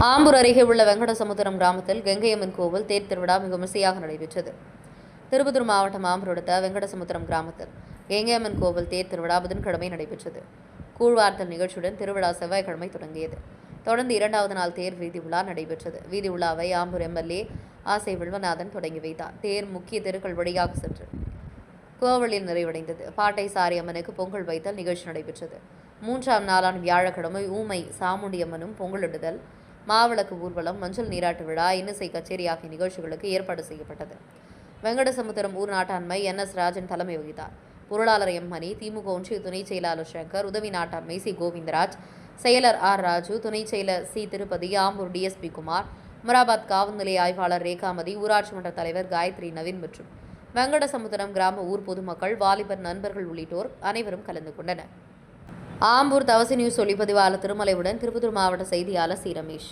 ஆம்பூர் அருகே உள்ள வெங்கடசமுத்திரம் கிராமத்தில் கங்கையம்மன் கோவில் தேர் திருவிழா மிக விமர்சையாக நடைபெற்றது. திருப்பத்தூர் மாவட்டம் ஆம்பூர் அடுத்த வெங்கடசமுத்திரம் கிராமத்தில் கங்கையம்மன் கோவில் தேர் திருவிழா புதன்கிழமை நடைபெற்றது. கூழ்வார்த்தல் நிகழ்ச்சியுடன் திருவிழா செவ்வாய்க்கிழமை தொடங்கியது. தொடர்ந்து இரண்டாவது நாள் தேர் வீதி உலா நடைபெற்றது. வீதி உலாவை ஆம்பூர் எம்எல்ஏ ஆசை வில்வநாதன் தொடங்கி வைத்தார். தேர் முக்கிய தெருக்கள் வழியாக சென்று கோவிலில் நிறைவடைந்தது. பாட்டை சாரி அம்மனுக்கு பொங்கல் வைத்தல் நிகழ்ச்சி நடைபெற்றது. மூன்றாம் நாளான வியாழக்கிழமை ஊமை சாமுண்டியம்மனும் பொங்கலிடுதல், மாவிளக்கு ஊர்வலம், மஞ்சள் நீராட்டு விழா, இன்னிசை கச்சேரி ஆகிய நிகழ்ச்சிகளுக்கு ஏற்பாடு செய்யப்பட்டது. வெங்கடசமுத்திரம் ஊர் நாட்டாண்மை என்.எஸ். ராஜன் தலைமை வகித்தார். பொருளாளர் எம். மணி, திமுக ஒன்றிய துணை செயலாளர் சங்கர், உதவி நாட்டாண்மை சி. கோவிந்தராஜ், செயலர் ஆர். ராஜு, துணை செயலர் சி. திருப்பதி, ஆம்பூர் டிஎஸ்பி குமார், அமராபாத் காவல் நிலைய ஆய்வாளர் ரேகாமதி, ஊராட்சி மன்ற தலைவர் காயத்ரி நவீன் மற்றும் வெங்கடசமுத்திரம் கிராம ஊர் பொதுமக்கள், வாலிபர் நண்பர்கள் உள்ளிட்டோர் அனைவரும் கலந்து கொண்டனர். ஆம்பூர் தவசி நியூஸ் ஒளிப்பதிவாளர் திருமலையுடன் திருப்பத்தூர் மாவட்ட செய்தியாளர் சி. ரமேஷ்.